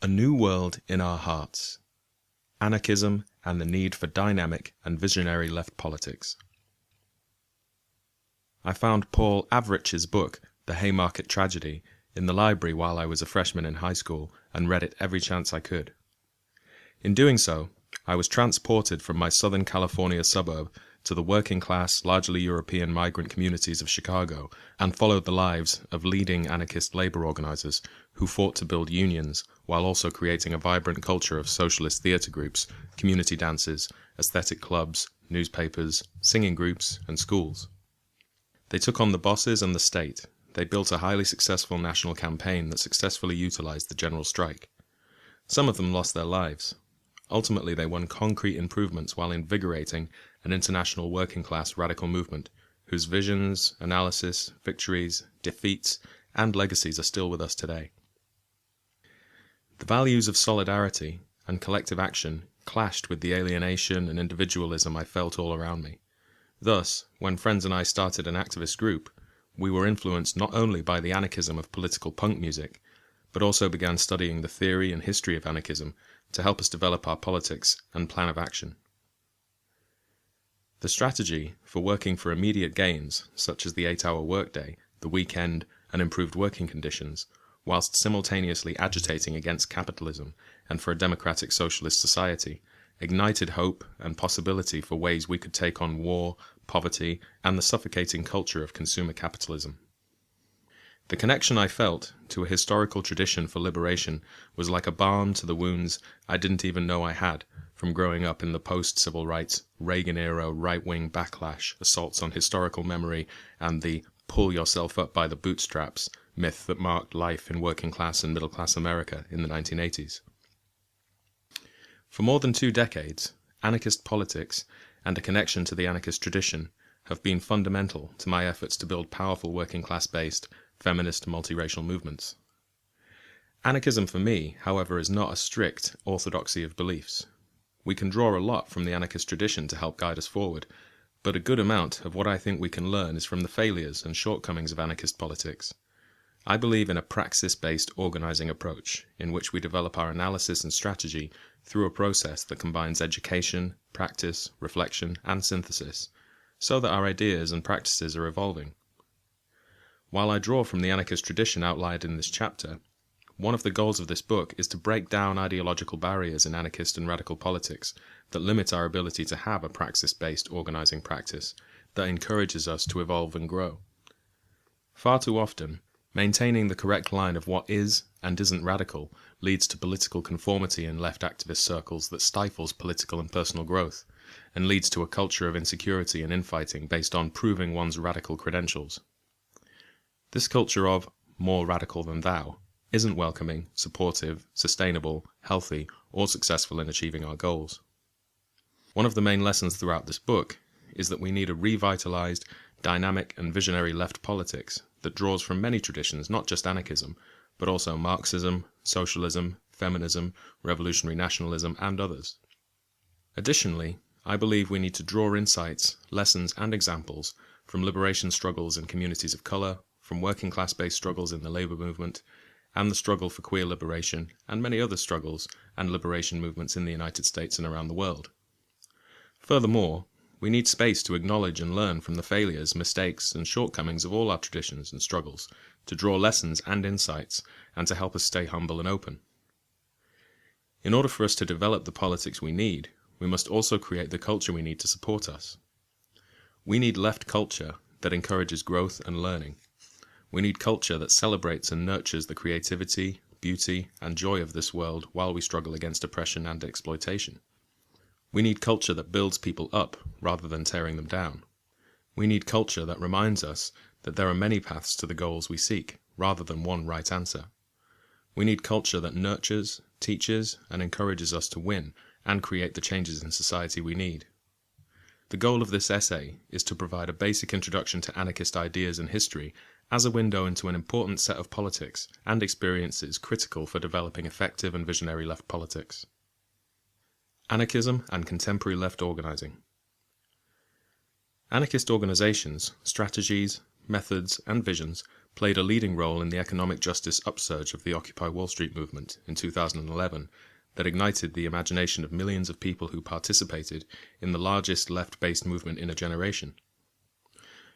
A New World in Our Hearts. Anarchism and the Need for Dynamic and Visionary Left Politics. I found Paul Avrich's book, The Haymarket Tragedy, in the library while I was a freshman in high school and read it every chance I could. In doing so, I was transported from my Southern California suburb to the working-class, largely European migrant communities of Chicago and followed the lives of leading anarchist labor organizers who fought to build unions while also creating a vibrant culture of socialist theater groups, community dances, aesthetic clubs, newspapers, singing groups, and schools. They took on the bosses and the state. They built a highly successful national campaign that successfully utilized the general strike. Some of them lost their lives. Ultimately, they won concrete improvements while invigorating an international working-class radical movement whose visions, analysis, victories, defeats, and legacies are still with us today. The values of solidarity and collective action clashed with the alienation and individualism I felt all around me. Thus, when friends and I started an activist group, we were influenced not only by the anarchism of political punk music, but also began studying the theory and history of anarchism to help us develop our politics and plan of action. The strategy for working for immediate gains, such as the 8-hour workday, the weekend, and improved working conditions, whilst simultaneously agitating against capitalism and for a democratic socialist society, ignited hope and possibility for ways we could take on war, poverty, and the suffocating culture of consumer capitalism. The connection I felt to a historical tradition for liberation was like a balm to the wounds I didn't even know I had from growing up in the post-civil rights, Reagan-era right-wing backlash, assaults on historical memory, and the pull yourself up by the bootstraps myth that marked life in working-class and middle-class America in the 1980s. For more than 2 decades, anarchist politics and a connection to the anarchist tradition have been fundamental to my efforts to build powerful working-class-based, feminist multiracial movements. Anarchism for me, however, is not a strict orthodoxy of beliefs. We can draw a lot from the anarchist tradition to help guide us forward, but a good amount of what I think we can learn is from the failures and shortcomings of anarchist politics. I believe in a praxis-based organizing approach, in which we develop our analysis and strategy through a process that combines education, practice, reflection, and synthesis, so that our ideas and practices are evolving. While I draw from the anarchist tradition outlined in this chapter, one of the goals of this book is to break down ideological barriers in anarchist and radical politics that limit our ability to have a praxis-based organizing practice that encourages us to evolve and grow. Far too often, maintaining the correct line of what is and isn't radical leads to political conformity in left activist circles that stifles political and personal growth, and leads to a culture of insecurity and infighting based on proving one's radical credentials. This culture of more radical than thou isn't welcoming, supportive, sustainable, healthy, or successful in achieving our goals. One of the main lessons throughout this book is that we need a revitalized, dynamic, and visionary left politics that draws from many traditions, not just anarchism, but also Marxism, socialism, feminism, revolutionary nationalism, and others. Additionally, I believe we need to draw insights, lessons, and examples from liberation struggles in communities of color, from working class-based struggles in the labor movement, and the struggle for queer liberation, and many other struggles and liberation movements in the United States and around the world. Furthermore, we need space to acknowledge and learn from the failures, mistakes, and shortcomings of all our traditions and struggles, to draw lessons and insights, and to help us stay humble and open. In order for us to develop the politics we need, we must also create the culture we need to support us. We need left culture that encourages growth and learning. We need culture that celebrates and nurtures the creativity, beauty, and joy of this world while we struggle against oppression and exploitation. We need culture that builds people up rather than tearing them down. We need culture that reminds us that there are many paths to the goals we seek, rather than one right answer. We need culture that nurtures, teaches, and encourages us to win and create the changes in society we need. The goal of this essay is to provide a basic introduction to anarchist ideas and history as a window into an important set of politics and experiences critical for developing effective and visionary left politics. Anarchism and contemporary left organizing. Anarchist organizations, strategies, methods, and visions played a leading role in the economic justice upsurge of the Occupy Wall Street movement in 2011 that ignited the imagination of millions of people who participated in the largest left-based movement in a generation.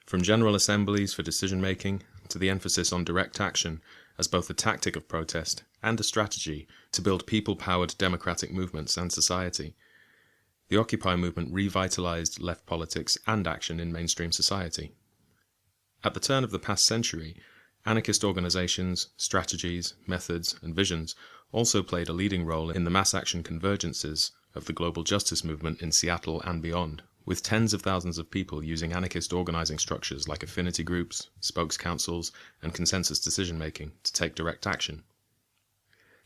From general assemblies for decision-making to the emphasis on direct action as both a tactic of protest and a strategy to build people-powered democratic movements and society, the Occupy movement revitalized left politics and action in mainstream society. At the turn of the past century, anarchist organizations, strategies, methods, and visions also played a leading role in the mass action convergences of the global justice movement in Seattle and beyond, with tens of thousands of people using anarchist organizing structures like affinity groups, spokes councils, and consensus decision-making to take direct action.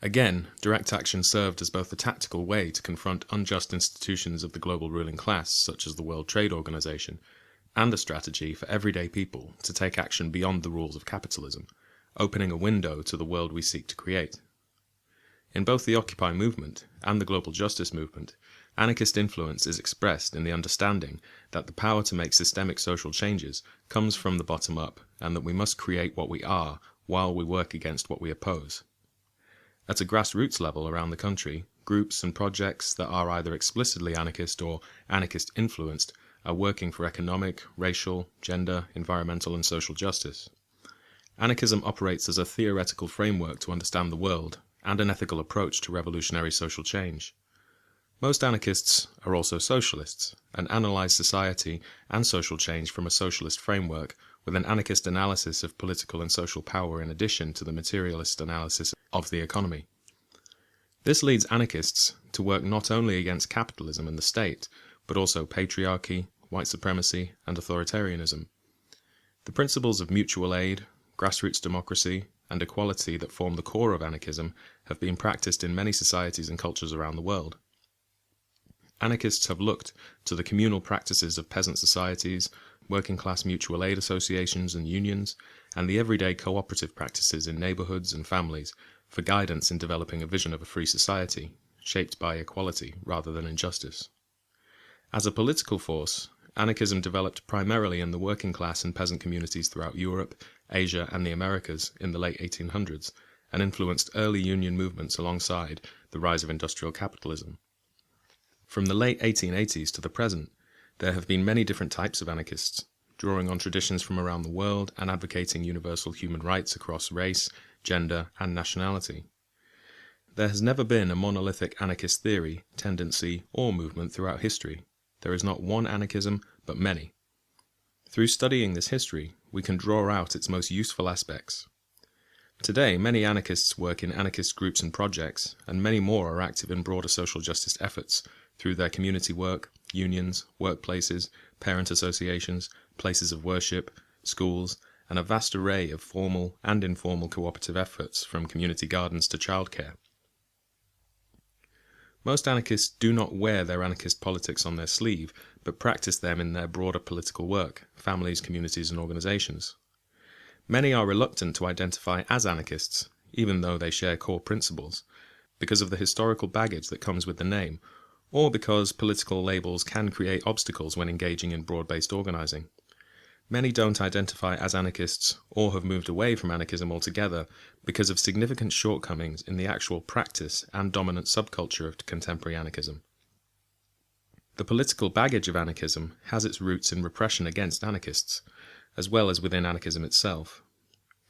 Again, direct action served as both a tactical way to confront unjust institutions of the global ruling class, such as the World Trade Organization, and a strategy for everyday people to take action beyond the rules of capitalism, opening a window to the world we seek to create. In both the Occupy movement and the global justice movement, anarchist influence is expressed in the understanding that the power to make systemic social changes comes from the bottom up, and that we must create what we are while we work against what we oppose. At a grassroots level around the country, groups and projects that are either explicitly anarchist or anarchist-influenced are working for economic, racial, gender, environmental, and social justice. Anarchism operates as a theoretical framework to understand the world and an ethical approach to revolutionary social change. Most anarchists are also socialists and analyze society and social change from a socialist framework with an anarchist analysis of political and social power in addition to the materialist analysis of the economy. This leads anarchists to work not only against capitalism and the state, but also patriarchy, white supremacy, and authoritarianism. The principles of mutual aid, grassroots democracy, and equality that form the core of anarchism have been practiced in many societies and cultures around the world. Anarchists have looked to the communal practices of peasant societies, working-class mutual aid associations and unions, and the everyday cooperative practices in neighborhoods and families for guidance in developing a vision of a free society, shaped by equality rather than injustice. As a political force, anarchism developed primarily in the working class and peasant communities throughout Europe, Asia, and the Americas in the late 1800s, and influenced early union movements alongside the rise of industrial capitalism. From the late 1880s to the present, there have been many different types of anarchists, drawing on traditions from around the world and advocating universal human rights across race, gender, and nationality. There has never been a monolithic anarchist theory, tendency, or movement throughout history. There is not one anarchism, but many. Through studying this history, we can draw out its most useful aspects. Today, many anarchists work in anarchist groups and projects, and many more are active in broader social justice efforts through their community work, unions, workplaces, parent associations, places of worship, schools, and a vast array of formal and informal cooperative efforts from community gardens to childcare. Most anarchists do not wear their anarchist politics on their sleeve, but practice them in their broader political work, families, communities, and organizations. Many are reluctant to identify as anarchists, even though they share core principles, because of the historical baggage that comes with the name, or because political labels can create obstacles when engaging in broad-based organizing. Many don't identify as anarchists or have moved away from anarchism altogether because of significant shortcomings in the actual practice and dominant subculture of contemporary anarchism. The political baggage of anarchism has its roots in repression against anarchists, as well as within anarchism itself.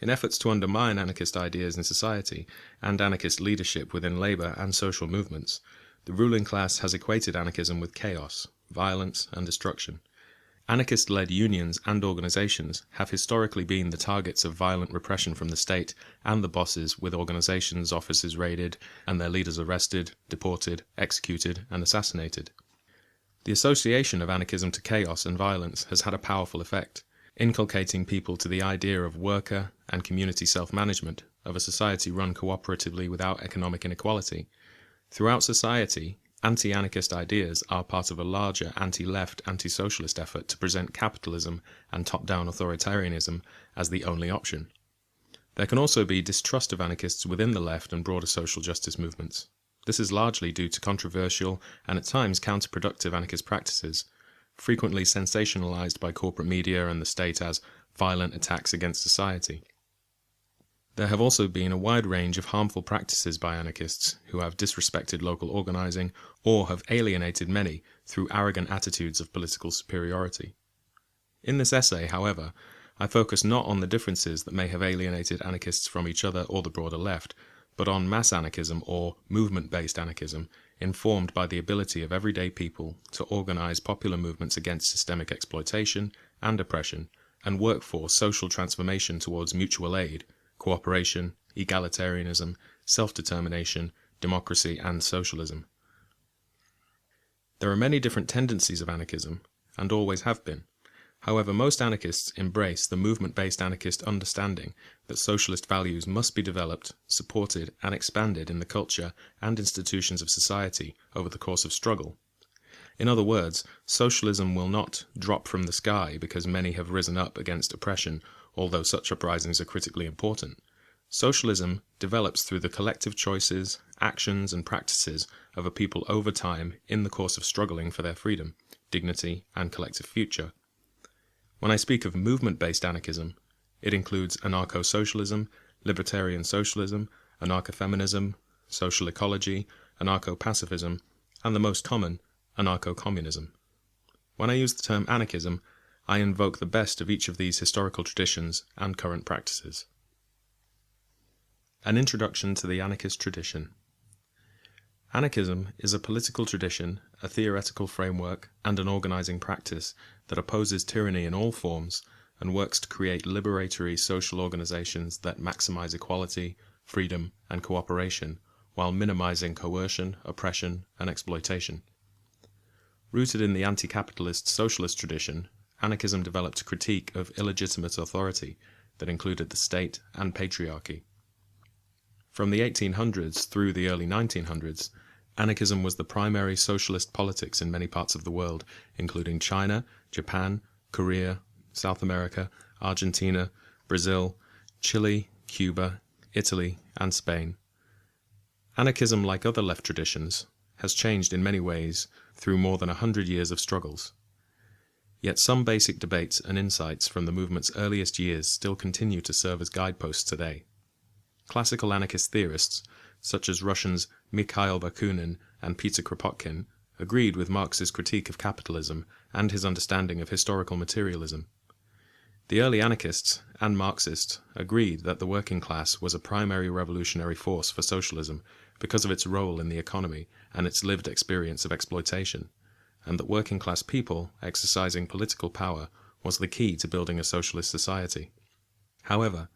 In efforts to undermine anarchist ideas in society and anarchist leadership within labor and social movements, the ruling class has equated anarchism with chaos, violence, and destruction. Anarchist-led unions and organizations have historically been the targets of violent repression from the state and the bosses, with organizations' offices raided and their leaders arrested, deported, executed, and assassinated. The association of anarchism to chaos and violence has had a powerful effect, inculcating people to the idea of worker and community self-management, of a society run cooperatively without economic inequality. Throughout society, anti-anarchist ideas are part of a larger anti-left, anti-socialist effort to present capitalism and top-down authoritarianism as the only option. There can also be distrust of anarchists within the left and broader social justice movements. This is largely due to controversial and at times counterproductive anarchist practices, frequently sensationalized by corporate media and the state as violent attacks against society. There have also been a wide range of harmful practices by anarchists who have disrespected local organizing or have alienated many through arrogant attitudes of political superiority. In this essay, however, I focus not on the differences that may have alienated anarchists from each other or the broader left, but on mass anarchism or movement-based anarchism, informed by the ability of everyday people to organize popular movements against systemic exploitation and oppression and work for social transformation towards mutual aid, cooperation, egalitarianism, self-determination, democracy, and socialism. There are many different tendencies of anarchism, and always have been. However, most anarchists embrace the movement-based anarchist understanding that socialist values must be developed, supported, and expanded in the culture and institutions of society over the course of struggle. In other words, socialism will not drop from the sky because many have risen up against oppression, although such uprisings are critically important. Socialism develops through the collective choices, actions, and practices of a people over time in the course of struggling for their freedom, dignity, and collective future. When I speak of movement-based anarchism, it includes anarcho-socialism, libertarian socialism, anarcho-feminism, social ecology, anarcho-pacifism, and the most common, anarcho-communism. When I use the term anarchism, I invoke the best of each of these historical traditions and current practices. An introduction to the anarchist tradition. Anarchism is a political tradition, a theoretical framework, and an organizing practice that opposes tyranny in all forms and works to create liberatory social organizations that maximize equality, freedom, and cooperation, while minimizing coercion, oppression, and exploitation. Rooted in the anti-capitalist socialist tradition, anarchism developed a critique of illegitimate authority that included the state and patriarchy. From the 1800s through the early 1900s, anarchism was the primary socialist politics in many parts of the world, including China, Japan, Korea, South America, Argentina, Brazil, Chile, Cuba, Italy, and Spain. Anarchism, like other left traditions, has changed in many ways through more than 100 years of struggles. Yet some basic debates and insights from the movement's earliest years still continue to serve as guideposts today. Classical anarchist theorists, such as Russians Mikhail Bakunin and Peter Kropotkin, agreed with Marx's critique of capitalism and his understanding of historical materialism. The early anarchists and Marxists agreed that the working class was a primary revolutionary force for socialism because of its role in the economy and its lived experience of exploitation, and that working class people exercising political power was the key to building a socialist society. However,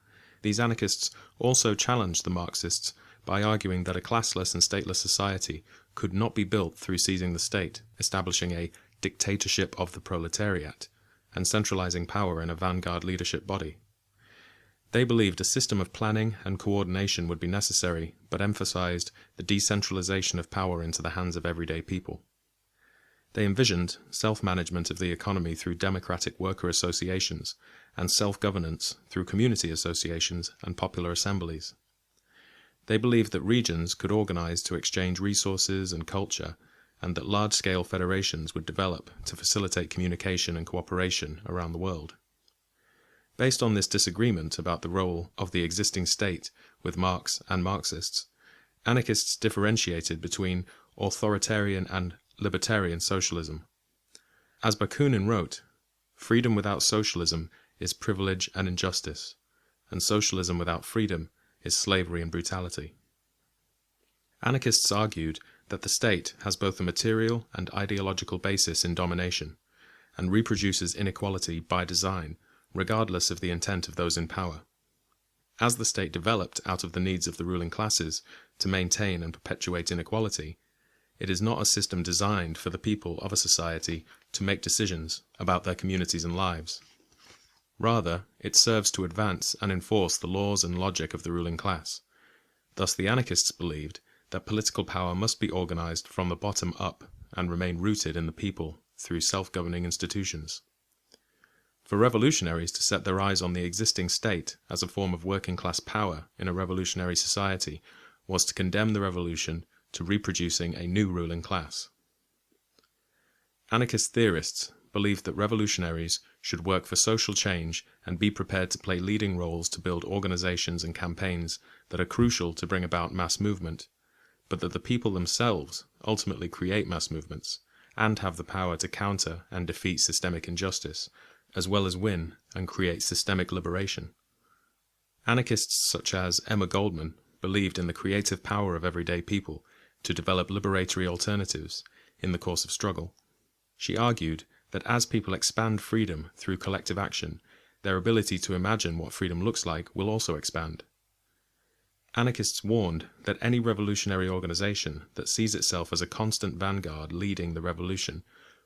these anarchists also challenged the Marxists by arguing that a classless and stateless society could not be built through seizing the state, establishing a dictatorship of the proletariat, and centralizing power in a vanguard leadership body. They believed a system of planning and coordination would be necessary, but emphasized the decentralization of power into the hands of everyday people. They envisioned self-management of the economy through democratic worker associations and self-governance through community associations and popular assemblies. They believed that regions could organize to exchange resources and culture, and that large-scale federations would develop to facilitate communication and cooperation around the world. Based on this disagreement about the role of the existing state with Marx and Marxists, anarchists differentiated between authoritarian and libertarian socialism. As Bakunin wrote, "Freedom without socialism is privilege and injustice, and socialism without freedom is slavery and brutality." Anarchists argued that the state has both a material and ideological basis in domination, and reproduces inequality by design, regardless of the intent of those in power. As the state developed out of the needs of the ruling classes to maintain and perpetuate inequality, it is not a system designed for the people of a society to make decisions about their communities and lives. Rather, it serves to advance and enforce the laws and logic of the ruling class. Thus the anarchists believed that political power must be organized from the bottom up and remain rooted in the people through self-governing institutions. For revolutionaries to set their eyes on the existing state as a form of working-class power in a revolutionary society was to condemn the revolution to reproducing a new ruling class. Anarchist theorists believed that revolutionaries should work for social change and be prepared to play leading roles to build organizations and campaigns that are crucial to bring about mass movement, but that the people themselves ultimately create mass movements and have the power to counter and defeat systemic injustice, as well as win and create systemic liberation. Anarchists such as Emma Goldman believed in the creative power of everyday people to develop liberatory alternatives in the course of struggle. She argued that as people expand freedom through collective action, their ability to imagine what freedom looks like will also expand. Anarchists warned that any revolutionary organization that sees itself as a constant vanguard leading the revolution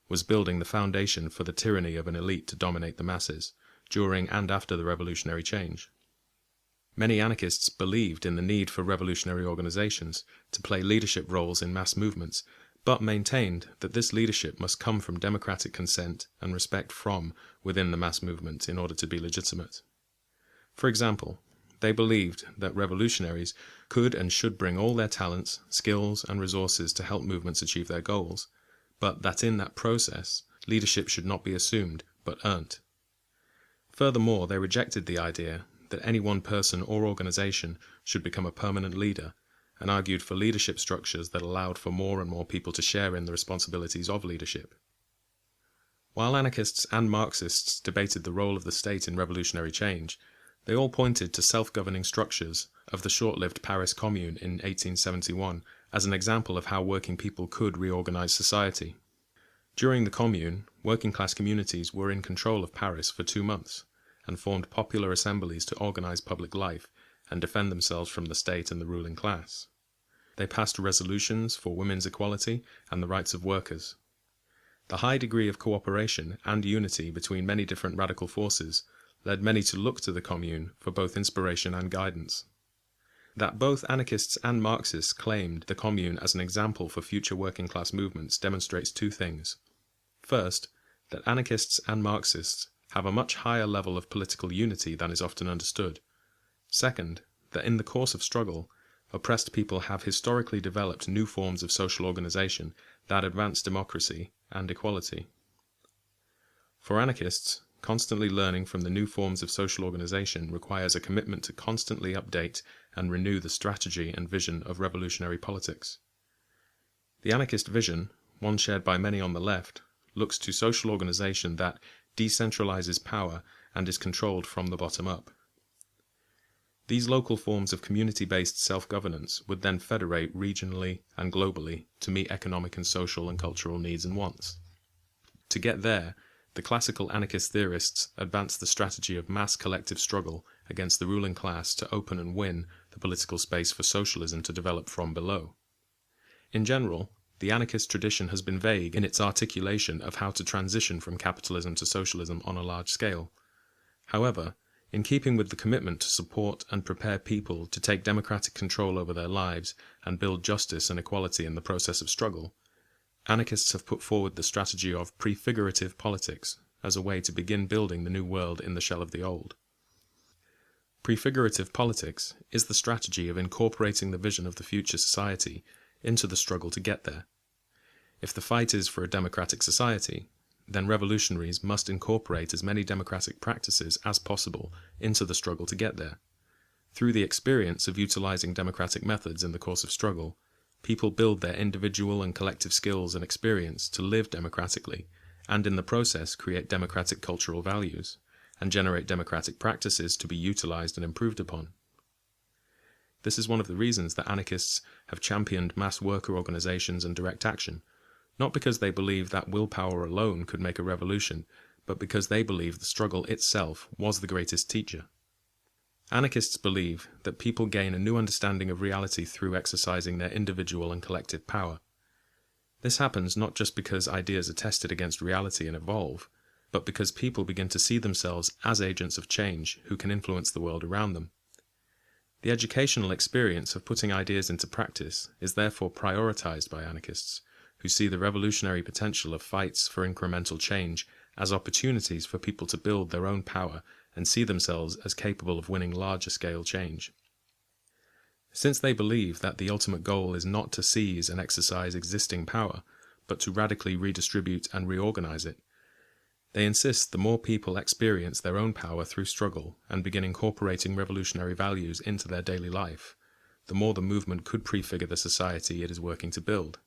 was building the foundation for the tyranny of an elite to dominate the masses during and after the revolutionary change. Many anarchists believed in the need for revolutionary organizations to play leadership roles in mass movements, but maintained that this leadership must come from democratic consent and respect from within the mass movement in order to be legitimate. For example, they believed that revolutionaries could and should bring all their talents, skills, and resources to help movements achieve their goals, but that in that process, leadership should not be assumed, but earned. Furthermore, they rejected the idea that any one person or organization should become a permanent leader, and argued for leadership structures that allowed for more and more people to share in the responsibilities of leadership. While anarchists and Marxists debated the role of the state in revolutionary change, they all pointed to self-governing structures of the short-lived Paris Commune in 1871 as an example of how working people could reorganize society. During the Commune, working-class communities were in control of Paris for 2 months, and formed popular assemblies to organize public life and defend themselves from the state and the ruling class. They passed resolutions for women's equality and the rights of workers. The high degree of cooperation and unity between many different radical forces led many to look to the Commune for both inspiration and guidance. That both anarchists and Marxists claimed the Commune as an example for future working-class movements demonstrates 2 things. First, that anarchists and Marxists have a much higher level of political unity than is often understood. Second, that in the course of struggle, oppressed people have historically developed new forms of social organization that advance democracy and equality. For anarchists, constantly learning from the new forms of social organization requires a commitment to constantly update and renew the strategy and vision of revolutionary politics. The anarchist vision, one shared by many on the left, looks to social organization that decentralizes power and is controlled from the bottom up. These local forms of community-based self-governance would then federate regionally and globally to meet economic and social and cultural needs and wants. To get there, the classical anarchist theorists advanced the strategy of mass collective struggle against the ruling class to open and win the political space for socialism to develop from below. In general, the anarchist tradition has been vague in its articulation of how to transition from capitalism to socialism on a large scale. However, in keeping with the commitment to support and prepare people to take democratic control over their lives and build justice and equality in the process of struggle, anarchists have put forward the strategy of prefigurative politics as a way to begin building the new world in the shell of the old. Prefigurative politics is the strategy of incorporating the vision of the future society into the struggle to get there. If the fight is for a democratic society, then revolutionaries must incorporate as many democratic practices as possible into the struggle to get there. Through the experience of utilizing democratic methods in the course of struggle, people build their individual and collective skills and experience to live democratically, and in the process create democratic cultural values, and generate democratic practices to be utilized and improved upon. This is one of the reasons that anarchists have championed mass worker organizations and direct action, not because they believe that willpower alone could make a revolution, but because they believe the struggle itself was the greatest teacher. Anarchists believe that people gain a new understanding of reality through exercising their individual and collective power. This happens not just because ideas are tested against reality and evolve, but because people begin to see themselves as agents of change who can influence the world around them. The educational experience of putting ideas into practice is therefore prioritized by anarchists, who see the revolutionary potential of fights for incremental change as opportunities for people to build their own power and see themselves as capable of winning larger-scale change. Since they believe that the ultimate goal is not to seize and exercise existing power, but to radically redistribute and reorganize it, They insist the more people experience their own power through struggle and begin incorporating revolutionary values into their daily life, the more the movement could prefigure the society it is working to build.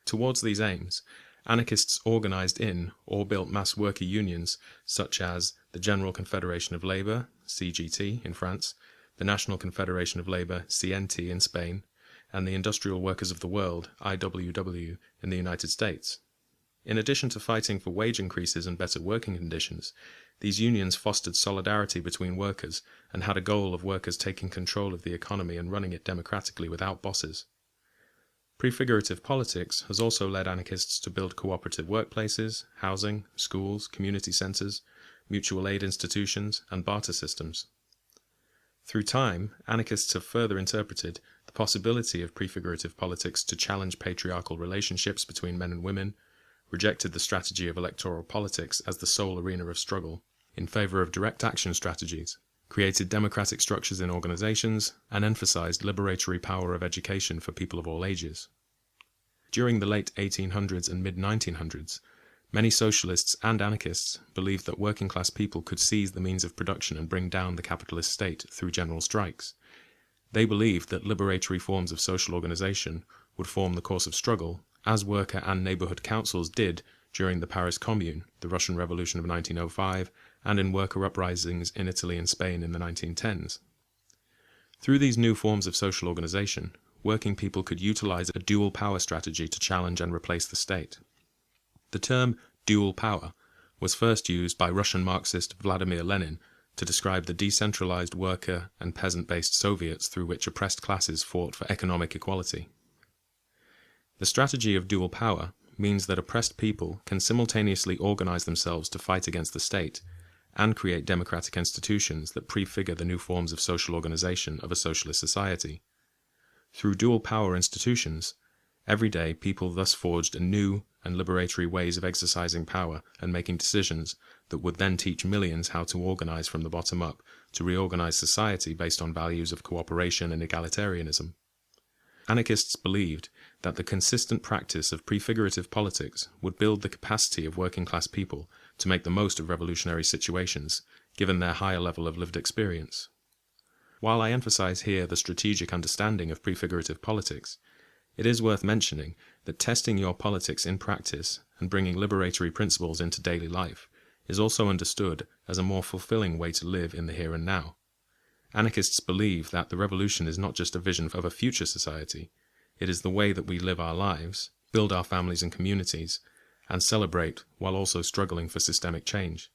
Towards these aims, anarchists organized in or built mass worker unions such as the General Confederation of Labour, CGT, in France, the National Confederation of Labour, CNT, in Spain, and the Industrial Workers of the World, IWW, in the United States. In addition to fighting for wage increases and better working conditions, these unions fostered solidarity between workers and had a goal of workers taking control of the economy and running it democratically without bosses. Prefigurative politics has also led anarchists to build cooperative workplaces, housing, schools, community centres, mutual aid institutions, and barter systems. Through time, anarchists have further interpreted the possibility of prefigurative politics to challenge patriarchal relationships between men and women, rejected the strategy of electoral politics as the sole arena of struggle, in favour of direct action strategies, created democratic structures in organisations, and emphasised liberatory power of education for people of all ages. During the late 1800s and mid-1900s, many socialists and anarchists believed that working class people could seize the means of production and bring down the capitalist state through general strikes. They believed that liberatory forms of social organisation would form the course of struggle, as worker and neighbourhood councils did during the Paris Commune, the Russian Revolution of 1905, and in worker uprisings in Italy and Spain in the 1910s. Through these new forms of social organisation, working people could utilise a dual power strategy to challenge and replace the state. The term dual power was first used by Russian Marxist Vladimir Lenin to describe the decentralised worker and peasant-based Soviets through which oppressed classes fought for economic equality. The strategy of dual power means that oppressed people can simultaneously organise themselves to fight against the state and create democratic institutions that prefigure the new forms of social organisation of a socialist society. Through dual power institutions, every day people thus forged a new and liberatory ways of exercising power and making decisions that would then teach millions how to organise from the bottom up to reorganise society based on values of cooperation and egalitarianism. Anarchists believed that the consistent practice of prefigurative politics would build the capacity of working class people to make the most of revolutionary situations, given their higher level of lived experience. While I emphasize here the strategic understanding of prefigurative politics, it is worth mentioning that testing your politics in practice and bringing liberatory principles into daily life is also understood as a more fulfilling way to live in the here and now. Anarchists believe that the revolution is not just a vision of a future society, it is the way that we live our lives, build our families and communities, and celebrate while also struggling for systemic change.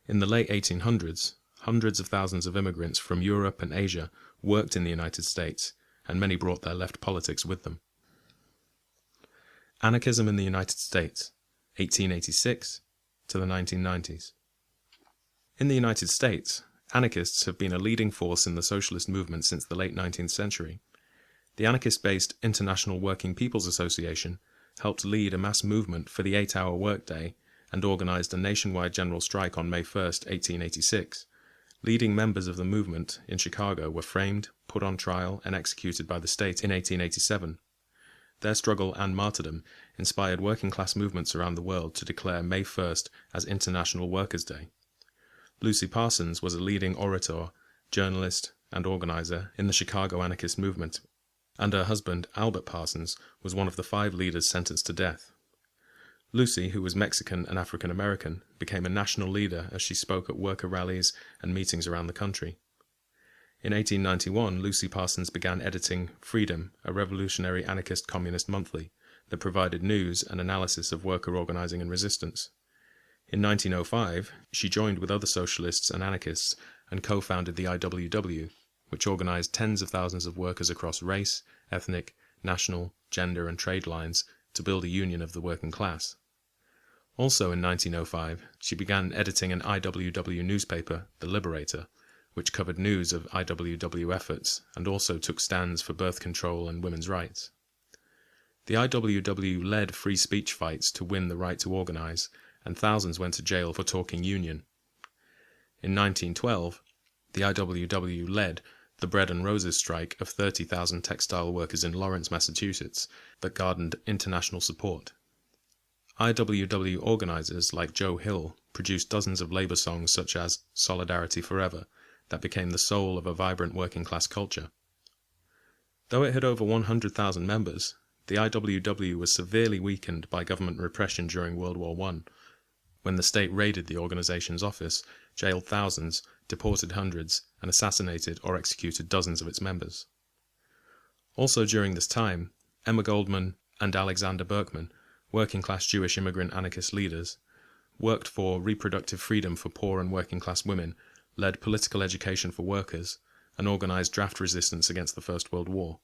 In the late 1800s, hundreds of thousands of immigrants from Europe and Asia worked in the United States, and many brought their left politics with them. Anarchism in the United States, 1886 to the 1990s. In the United States, anarchists have been a leading force in the socialist movement since the late 19th century. The anarchist-based International Working People's Association helped lead a mass movement for the 8-hour workday and organized a nationwide general strike on May 1, 1886. Leading members of the movement in Chicago were framed, put on trial, and executed by the state in 1887. Their struggle and martyrdom inspired working-class movements around the world to declare May 1st as International Workers' Day. Lucy Parsons was a leading orator, journalist, and organizer in the Chicago anarchist movement, and her husband, Albert Parsons, was one of the 5 leaders sentenced to death. Lucy, who was Mexican and African American, became a national leader as she spoke at worker rallies and meetings around the country. In 1891, Lucy Parsons began editing Freedom, a revolutionary anarchist communist monthly that provided news and analysis of worker organizing and resistance. In 1905, she joined with other socialists and anarchists and co-founded the IWW, which organized tens of thousands of workers across race, ethnic, national, gender and trade lines to build a union of the working class. Also in 1905, she began editing an IWW newspaper, The Liberator, which covered news of IWW efforts and also took stands for birth control and women's rights. The IWW led free speech fights to win the right to organize, and thousands went to jail for talking union. In 1912, the IWW led the Bread and Roses strike of 30,000 textile workers in Lawrence, Massachusetts, that garnered international support. IWW organizers like Joe Hill produced dozens of labor songs such as Solidarity Forever that became the soul of a vibrant working-class culture. Though it had over 100,000 members, the IWW was severely weakened by government repression during World War I, when the state raided the organization's office, jailed thousands, deported hundreds, and assassinated or executed dozens of its members. Also during this time, Emma Goldman and Alexander Berkman, working-class Jewish immigrant anarchist leaders, worked for reproductive freedom for poor and working-class women, led political education for workers, and organized draft resistance against the First World War.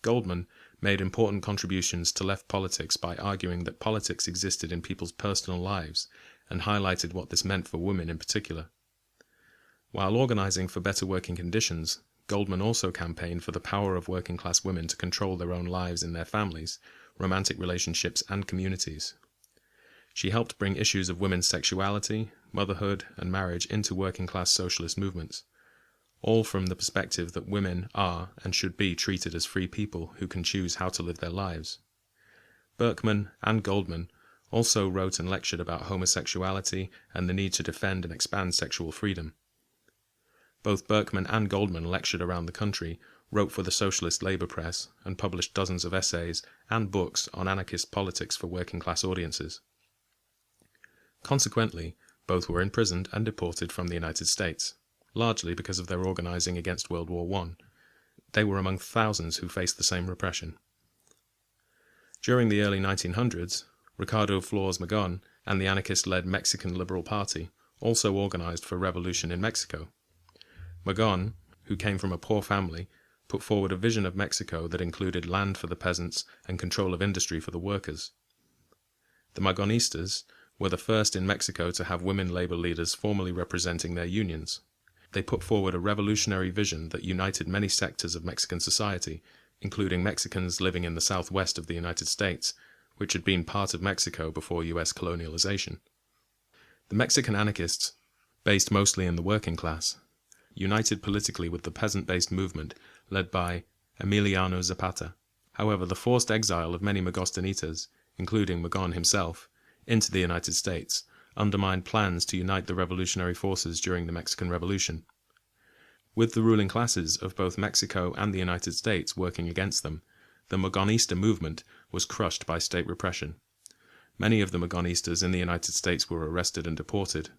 Goldman made important contributions to left politics by arguing that politics existed in people's personal lives and highlighted what this meant for women in particular. While organizing for better working conditions, Goldman also campaigned for the power of working-class women to control their own lives in their families, romantic relationships, and communities. She helped bring issues of women's sexuality, motherhood, and marriage into working-class socialist movements, all from the perspective that women are and should be treated as free people who can choose how to live their lives. Berkman and Goldman also wrote and lectured about homosexuality and the need to defend and expand sexual freedom. Both Berkman and Goldman lectured around the country, wrote for the socialist labor press, and published dozens of essays and books on anarchist politics for working-class audiences. Consequently, both were imprisoned and deported from the United States, largely because of their organizing against World War I. They were among thousands who faced the same repression. During the early 1900s, Ricardo Flores Magón and the anarchist-led Mexican Liberal Party also organized for revolution in Mexico. Magón, who came from a poor family, put forward a vision of Mexico that included land for the peasants and control of industry for the workers. The Magonistas were the first in Mexico to have women labor leaders formally representing their unions. They put forward a revolutionary vision that united many sectors of Mexican society, including Mexicans living in the southwest of the United States, which had been part of Mexico before U.S. colonialization. The Mexican anarchists, based mostly in the working class, united politically with the peasant-based movement led by Emiliano Zapata. However, the forced exile of many Magostinitas, including Magón himself, into the United States, undermined plans to unite the revolutionary forces during the Mexican Revolution. With the ruling classes of both Mexico and the United States working against them, the Magonista movement was crushed by state repression. Many of the Magonistas in the United States were arrested and deported.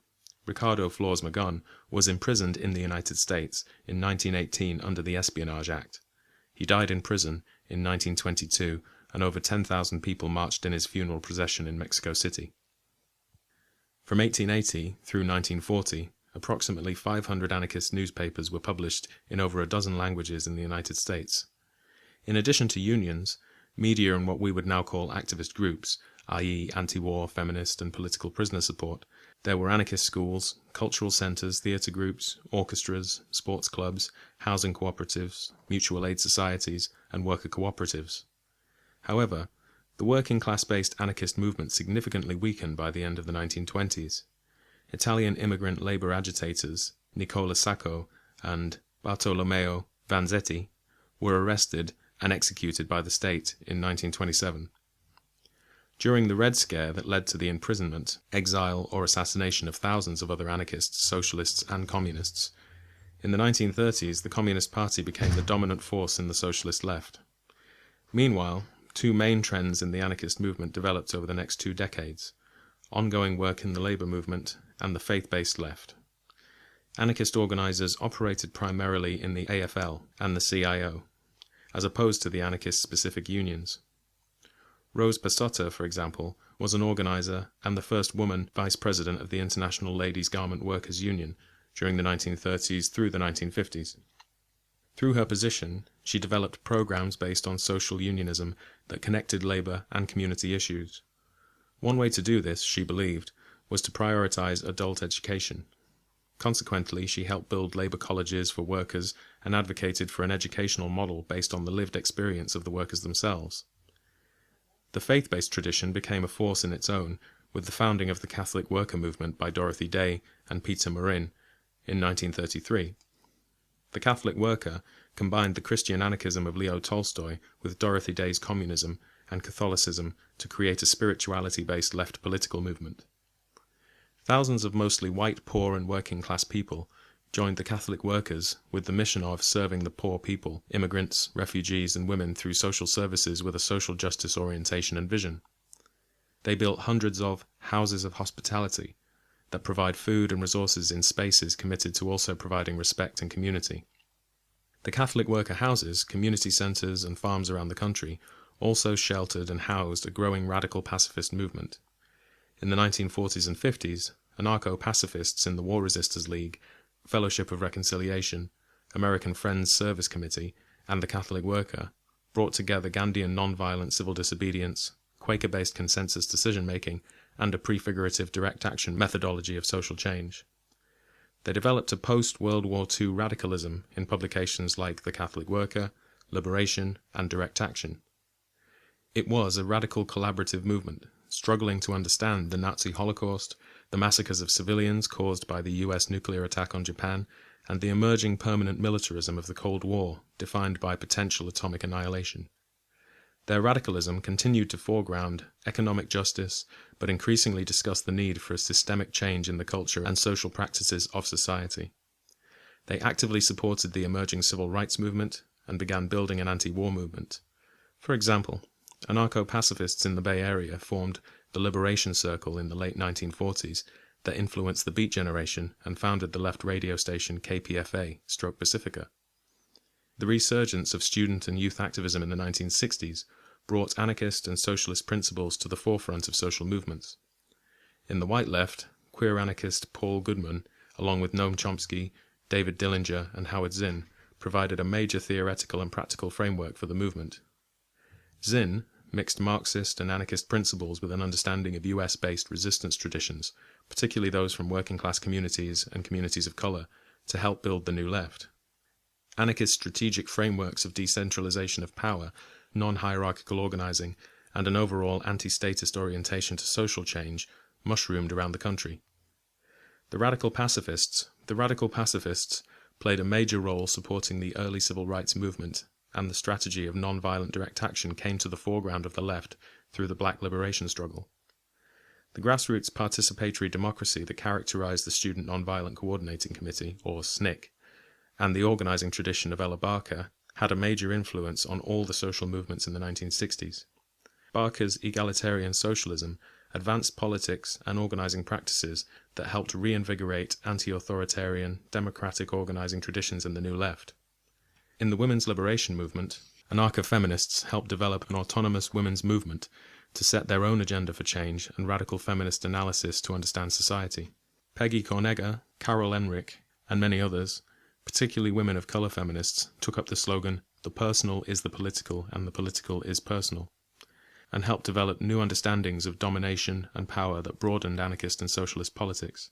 Ricardo Flores Magón was imprisoned in the United States in 1918 under the Espionage Act. He died in prison in 1922, and over 10,000 people marched in his funeral procession in Mexico City. From 1880 through 1940, approximately 500 anarchist newspapers were published in over a dozen languages in the United States. In addition to unions, media and what we would now call activist groups, i.e. anti-war, feminist, and political prisoner support, there were anarchist schools, cultural centers, theater groups, orchestras, sports clubs, housing cooperatives, mutual aid societies, and worker cooperatives. However, the working class-based anarchist movement significantly weakened by the end of the 1920s. Italian immigrant labor agitators Nicola Sacco and Bartolomeo Vanzetti were arrested and executed by the state in 1927. During the Red Scare that led to the imprisonment, exile, or assassination of thousands of other anarchists, socialists, and communists, in the 1930s the Communist Party became the dominant force in the socialist left. Meanwhile, two main trends in the anarchist movement developed over the next 2 decades: ongoing work in the labor movement and the faith-based left. Anarchist organizers operated primarily in the AFL and the CIO, as opposed to the anarchist-specific unions. Rose Passotta, for example, was an organizer and the first woman vice president of the International Ladies Garment Workers Union during the 1930s through the 1950s. Through her position, she developed programs based on social unionism that connected labor and community issues. One way to do this, she believed, was to prioritize adult education. Consequently, she helped build labor colleges for workers and advocated for an educational model based on the lived experience of the workers themselves. The faith-based tradition became a force in its own with the founding of the Catholic worker movement by Dorothy Day and Peter Marin in 1933. The Catholic worker combined the Christian anarchism of Leo Tolstoy with Dorothy Day's communism and Catholicism to create a spirituality-based left political movement. Thousands of mostly white, poor and working-class people joined the Catholic workers with the mission of serving the poor people, immigrants, refugees and women through social services with a social justice orientation and vision. They built hundreds of houses of hospitality that provide food and resources in spaces committed to also providing respect and community. The Catholic worker houses, community centers and farms around the country also sheltered and housed a growing radical pacifist movement. In the 1940s and 50s, anarcho-pacifists in the War Resisters League, Fellowship of Reconciliation, American Friends Service Committee, and the Catholic Worker brought together Gandhian nonviolent civil disobedience, Quaker-based consensus decision-making, and a prefigurative direct action methodology of social change. They developed a post-World War II radicalism in publications like The Catholic Worker, Liberation, and Direct Action. It was a radical collaborative movement, struggling to understand the Nazi Holocaust, the massacres of civilians caused by the US nuclear attack on Japan, and the emerging permanent militarism of the Cold War, defined by potential atomic annihilation. Their radicalism continued to foreground economic justice, but increasingly discussed the need for a systemic change in the culture and social practices of society. They actively supported the emerging civil rights movement and began building an anti-war movement. For example, anarcho-pacifists in the Bay Area formed the Liberation Circle in the late 1940s that influenced the Beat Generation and founded the left radio station KPFA/Pacifica. The resurgence of student and youth activism in the 1960s brought anarchist and socialist principles to the forefront of social movements. In the white left, queer anarchist Paul Goodman, along with Noam Chomsky, David Dillinger, and Howard Zinn, provided a major theoretical and practical framework for the movement. Zinn mixed Marxist and anarchist principles with an understanding of US-based resistance traditions, particularly those from working-class communities and communities of color, to help build the New Left. Anarchist strategic frameworks of decentralization of power, non-hierarchical organizing, and an overall anti-statist orientation to social change mushroomed around the country. The radical pacifists played a major role supporting the early civil rights movement, and the strategy of non-violent direct action came to the foreground of the left through the Black liberation struggle. The grassroots participatory democracy that characterized the Student Nonviolent Coordinating Committee, or SNCC, and the organizing tradition of Ella Barker had a major influence on all the social movements in the 1960s. Barker's egalitarian socialism advanced politics and organizing practices that helped reinvigorate anti-authoritarian, democratic organizing traditions in the New Left. In the women's liberation movement, anarcho-feminists helped develop an autonomous women's movement to set their own agenda for change and radical feminist analysis to understand society. Peggy Cornegger, Carol Enrick, and many others, particularly women of color feminists, took up the slogan, "The personal is the political and the political is personal," and helped develop new understandings of domination and power that broadened anarchist and socialist politics.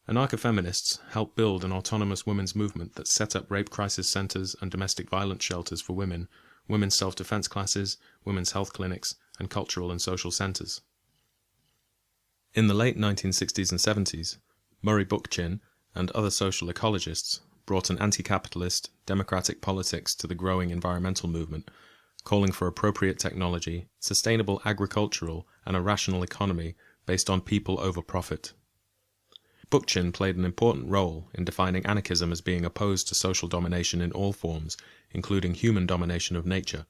Anarcho-feminists helped build an autonomous women's movement that set up rape crisis centers and domestic violence shelters for women, women's self-defense classes, women's health clinics, and cultural and social centers. In the late 1960s and 70s, Murray Bookchin and other social ecologists brought an anti-capitalist, democratic politics to the growing environmental movement, calling for appropriate technology, sustainable agricultural, and a rational economy based on people over profit. Bookchin played an important role in defining anarchism as being opposed to social domination in all forms, including human domination of nature.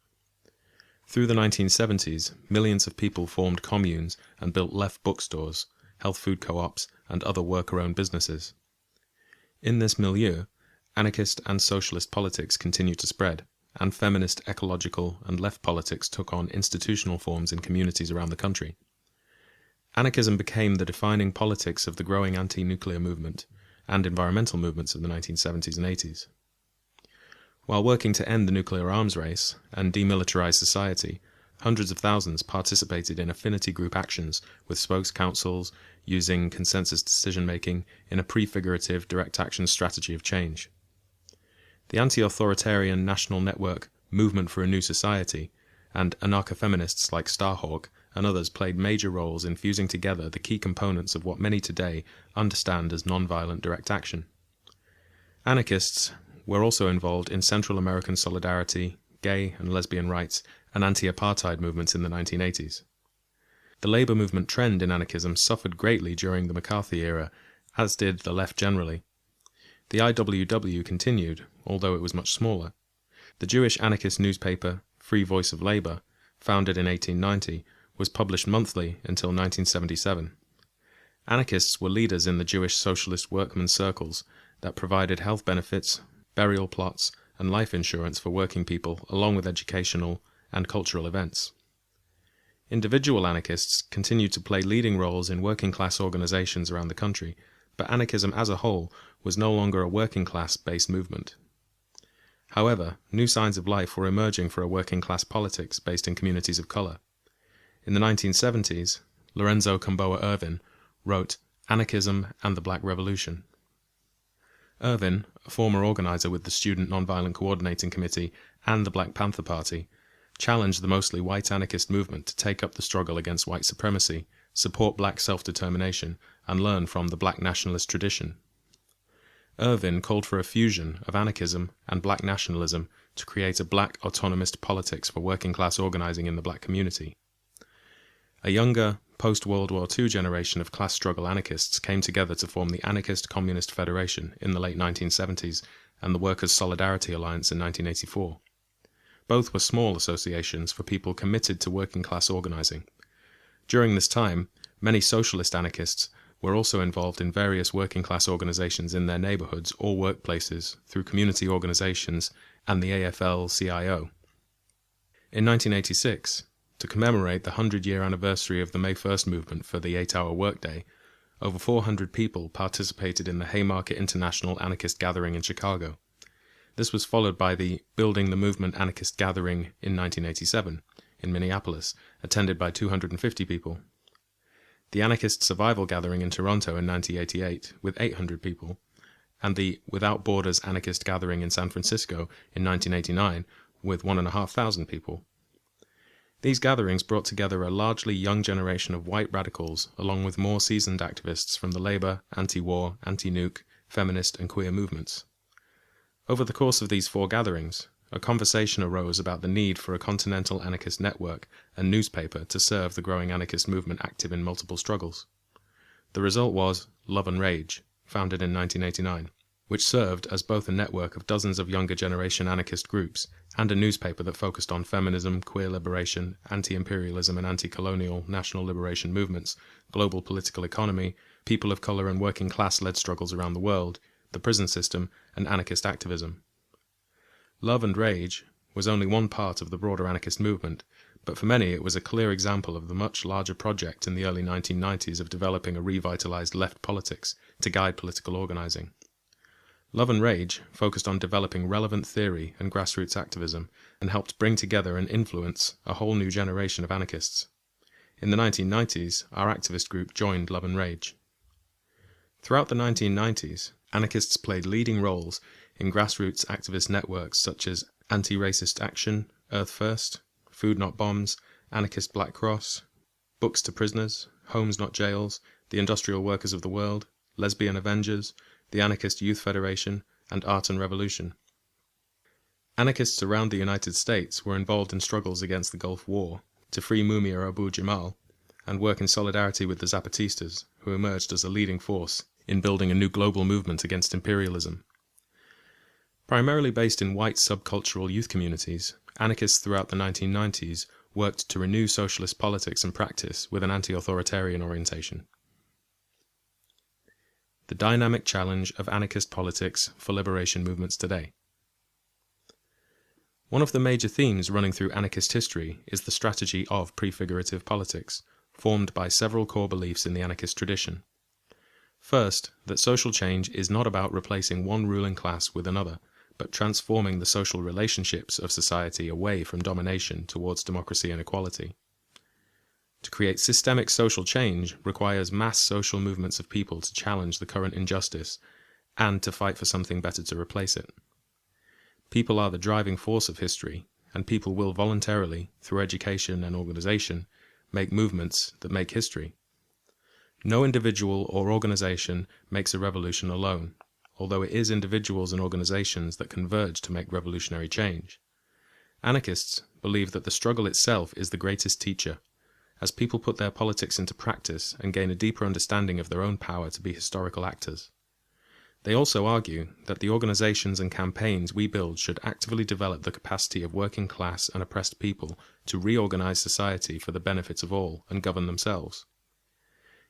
Through the 1970s, millions of people formed communes and built left bookstores, health food co-ops, and other worker-owned businesses. In this milieu, anarchist and socialist politics continued to spread, and feminist, ecological, and left politics took on institutional forms in communities around the country. Anarchism became the defining politics of the growing anti-nuclear movement and environmental movements of the 1970s and 80s. While working to end the nuclear arms race and demilitarize society, hundreds of thousands participated in affinity group actions with spokes councils using consensus decision-making in a prefigurative direct action strategy of change. The anti-authoritarian national network Movement for a New Society and anarcho-feminists like Starhawk and others played major roles in fusing together the key components of what many today understand as nonviolent direct action. Anarchists were also involved in Central American solidarity, gay and lesbian rights, and anti-apartheid movements in the 1980s. The labour movement trend in anarchism suffered greatly during the McCarthy era, as did the left generally. The IWW continued, although it was much smaller. The Jewish anarchist newspaper, Free Voice of Labour, founded in 1890, was published monthly until 1977. Anarchists were leaders in the Jewish socialist workmen's circles that provided health benefits, burial plots, and life insurance for working people, along with educational and cultural events. Individual anarchists continued to play leading roles in working-class organizations around the country, but anarchism as a whole was no longer a working-class-based movement. However, new signs of life were emerging for a working-class politics based in communities of color. In the 1970s, Lorenzo Camboa Irvin wrote Anarchism and the Black Revolution. Irvin, a former organizer with the Student Nonviolent Coordinating Committee and the Black Panther Party, challenged the mostly white anarchist movement to take up the struggle against white supremacy, support black self-determination, and learn from the black nationalist tradition. Irvin called for a fusion of anarchism and black nationalism to create a black autonomist politics for working-class organizing in the black community. A younger, post-World War II generation of class struggle anarchists came together to form the Anarchist Communist Federation in the late 1970s and the Workers' Solidarity Alliance in 1984. Both were small associations for people committed to working-class organizing. During this time, many socialist anarchists were also involved in various working-class organizations in their neighborhoods or workplaces through community organizations and the AFL-CIO. In 1986, to commemorate the 100-year anniversary of the May 1st movement for the 8-hour workday, over 400 people participated in the Haymarket International Anarchist Gathering in Chicago. This was followed by the Building the Movement Anarchist Gathering in 1987 in Minneapolis, attended by 250 people. The Anarchist Survival Gathering in Toronto in 1988 with 800 people, and the Without Borders Anarchist Gathering in San Francisco in 1989 with 1,500 people. These gatherings brought together a largely young generation of white radicals along with more seasoned activists from the labor, anti-war, anti-nuke, feminist and queer movements. Over the course of these 4 gatherings, a conversation arose about the need for a continental anarchist network and newspaper to serve the growing anarchist movement active in multiple struggles. The result was Love and Rage, founded in 1989, which served as both a network of dozens of younger generation anarchist groups and a newspaper that focused on feminism, queer liberation, anti-imperialism and anti-colonial national liberation movements, global political economy, people of color and working class-led struggles around the world, the prison system, and anarchist activism. Love and Rage was only one part of the broader anarchist movement, but for many it was a clear example of the much larger project in the early 1990s of developing a revitalized left politics to guide political organizing. Love and Rage focused on developing relevant theory and grassroots activism and helped bring together and influence a whole new generation of anarchists. In the 1990s, our activist group joined Love and Rage. Throughout the 1990s, anarchists played leading roles in grassroots activist networks such as Anti-Racist Action, Earth First, Food Not Bombs, Anarchist Black Cross, Books to Prisoners, Homes Not Jails, the Industrial Workers of the World, Lesbian Avengers, the Anarchist Youth Federation, and Art and Revolution. Anarchists around the United States were involved in struggles against the Gulf War to free Mumia Abu-Jamal and work in solidarity with the Zapatistas, who emerged as a leading force in building a new global movement against imperialism. Primarily based in white subcultural youth communities, anarchists throughout the 1990s worked to renew socialist politics and practice with an anti-authoritarian orientation. The dynamic challenge of anarchist politics for liberation movements today. One of the major themes running through anarchist history is the strategy of prefigurative politics, formed by several core beliefs in the anarchist tradition. First, that social change is not about replacing one ruling class with another, but transforming the social relationships of society away from domination towards democracy and equality. To create systemic social change requires mass social movements of people to challenge the current injustice and to fight for something better to replace it. People are the driving force of history, and people will voluntarily, through education and organization, make movements that make history. No individual or organization makes a revolution alone, although it is individuals and organizations that converge to make revolutionary change. Anarchists believe that the struggle itself is the greatest teacher, as people put their politics into practice and gain a deeper understanding of their own power to be historical actors. They also argue that the organizations and campaigns we build should actively develop the capacity of working class and oppressed people to reorganize society for the benefit of all and govern themselves.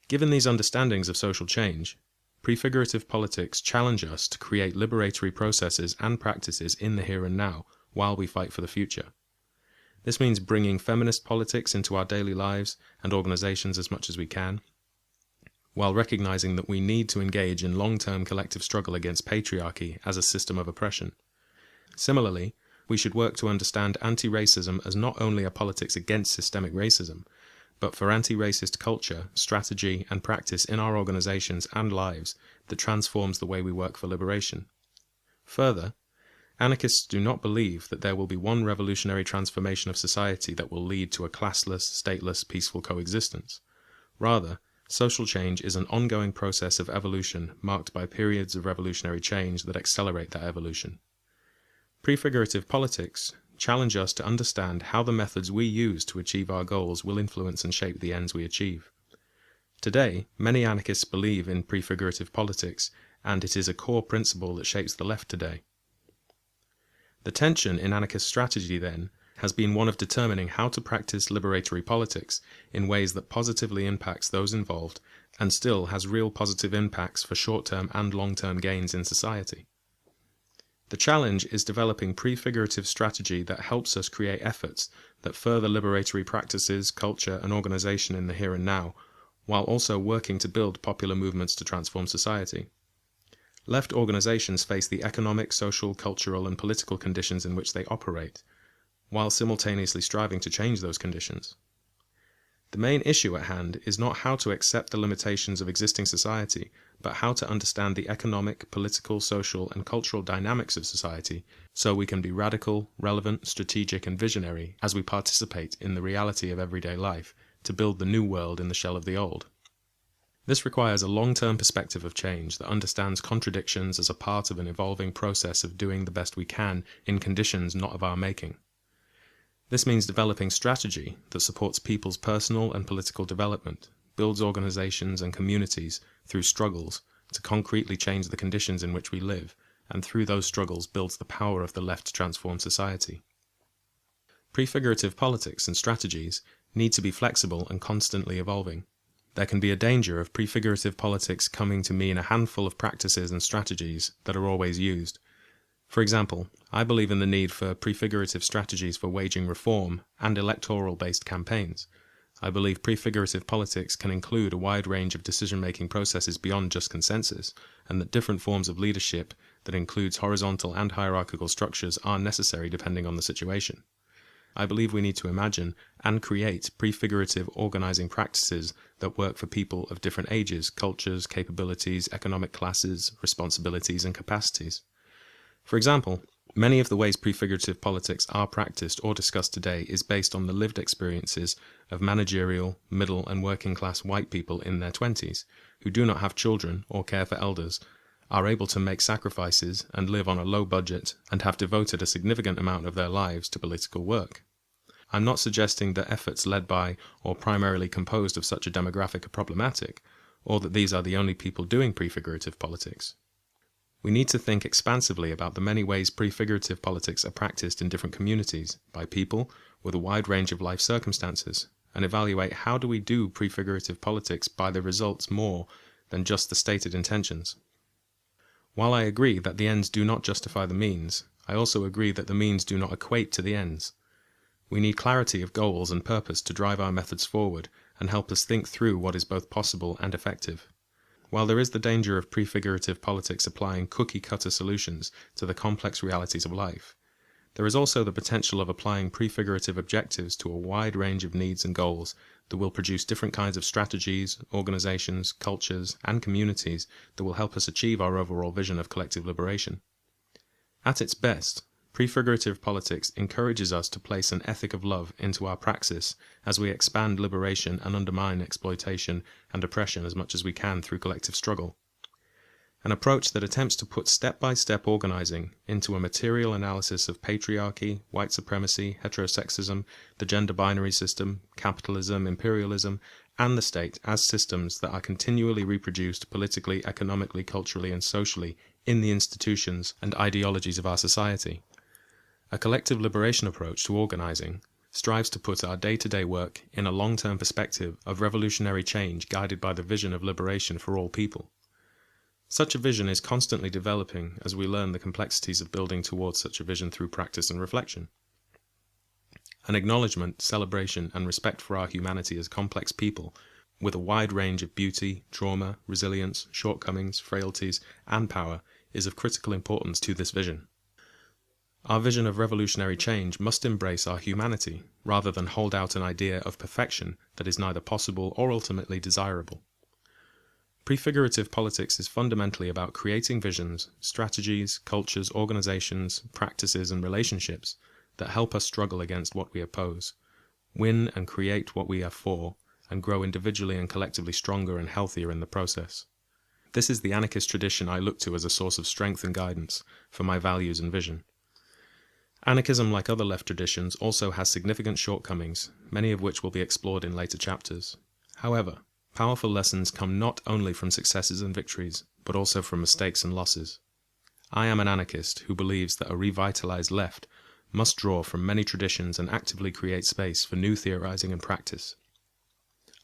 Given these understandings of social change, prefigurative politics challenge us to create liberatory processes and practices in the here and now while we fight for the future. This means bringing feminist politics into our daily lives and organizations as much as we can, while recognizing that we need to engage in long-term collective struggle against patriarchy as a system of oppression. Similarly, we should work to understand anti-racism as not only a politics against systemic racism, but for anti-racist culture, strategy, and practice in our organizations and lives that transforms the way we work for liberation. Further, anarchists do not believe that there will be one revolutionary transformation of society that will lead to a classless, stateless, peaceful coexistence. Rather, social change is an ongoing process of evolution marked by periods of revolutionary change that accelerate that evolution. Prefigurative politics challenge us to understand how the methods we use to achieve our goals will influence and shape the ends we achieve. Today, many anarchists believe in prefigurative politics, and it is a core principle that shapes the left today. The tension in anarchist strategy, then, has been one of determining how to practice liberatory politics in ways that positively impacts those involved and still has real positive impacts for short-term and long-term gains in society. The challenge is developing prefigurative strategy that helps us create efforts that further liberatory practices, culture, and organization in the here and now, while also working to build popular movements to transform society. Left organizations face the economic, social, cultural, and political conditions in which they operate, while simultaneously striving to change those conditions. The main issue at hand is not how to accept the limitations of existing society, but how to understand the economic, political, social, and cultural dynamics of society so we can be radical, relevant, strategic, and visionary as we participate in the reality of everyday life to build the new world in the shell of the old. This requires a long-term perspective of change that understands contradictions as a part of an evolving process of doing the best we can in conditions not of our making. This means developing strategy that supports people's personal and political development, builds organizations and communities through struggles to concretely change the conditions in which we live, and through those struggles builds the power of the left to transform society. Prefigurative politics and strategies need to be flexible and constantly evolving. There can be a danger of prefigurative politics coming to mean a handful of practices and strategies that are always used. For example, I believe in the need for prefigurative strategies for waging reform and electoral-based campaigns. I believe prefigurative politics can include a wide range of decision-making processes beyond just consensus, and that different forms of leadership that includes horizontal and hierarchical structures are necessary depending on the situation. I believe we need to imagine and create prefigurative organizing practices that work for people of different ages, cultures, capabilities, economic classes, responsibilities, and capacities. For example, many of the ways prefigurative politics are practiced or discussed today is based on the lived experiences of managerial, middle, and working-class white people in their 20s, who do not have children or care for elders, are able to make sacrifices and live on a low budget, and have devoted a significant amount of their lives to political work. I'm not suggesting that efforts led by or primarily composed of such a demographic are problematic, or that these are the only people doing prefigurative politics. We need to think expansively about the many ways prefigurative politics are practiced in different communities, by people with a wide range of life circumstances, and evaluate how do we do prefigurative politics by the results more than just the stated intentions. While I agree that the ends do not justify the means, I also agree that the means do not equate to the ends. We need clarity of goals and purpose to drive our methods forward and help us think through what is both possible and effective. While there is the danger of prefigurative politics applying cookie-cutter solutions to the complex realities of life, there is also the potential of applying prefigurative objectives to a wide range of needs and goals that will produce different kinds of strategies, organizations, cultures, and communities that will help us achieve our overall vision of collective liberation. At its best, prefigurative politics encourages us to place an ethic of love into our praxis as we expand liberation and undermine exploitation and oppression as much as we can through collective struggle. An approach that attempts to put step-by-step organizing into a material analysis of patriarchy, white supremacy, heterosexism, the gender binary system, capitalism, imperialism, and the state as systems that are continually reproduced politically, economically, culturally, and socially in the institutions and ideologies of our society. A collective liberation approach to organizing strives to put our day-to-day work in a long-term perspective of revolutionary change guided by the vision of liberation for all people. Such a vision is constantly developing as we learn the complexities of building towards such a vision through practice and reflection. An acknowledgement, celebration, and respect for our humanity as complex people, with a wide range of beauty, trauma, resilience, shortcomings, frailties, and power, is of critical importance to this vision. Our vision of revolutionary change must embrace our humanity, rather than hold out an idea of perfection that is neither possible or ultimately desirable. Prefigurative politics is fundamentally about creating visions, strategies, cultures, organizations, practices, and relationships that help us struggle against what we oppose, win and create what we are for, and grow individually and collectively stronger and healthier in the process. This is the anarchist tradition I look to as a source of strength and guidance for my values and vision. Anarchism, like other left traditions, also has significant shortcomings, many of which will be explored in later chapters. However, powerful lessons come not only from successes and victories, but also from mistakes and losses. I am an anarchist who believes that a revitalized left must draw from many traditions and actively create space for new theorizing and practice.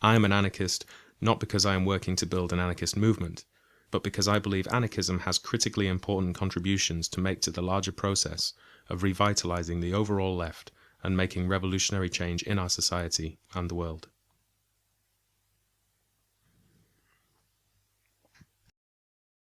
I am an anarchist not because I am working to build an anarchist movement, but because I believe anarchism has critically important contributions to make to the larger process of revitalizing the overall left and making revolutionary change in our society and the world.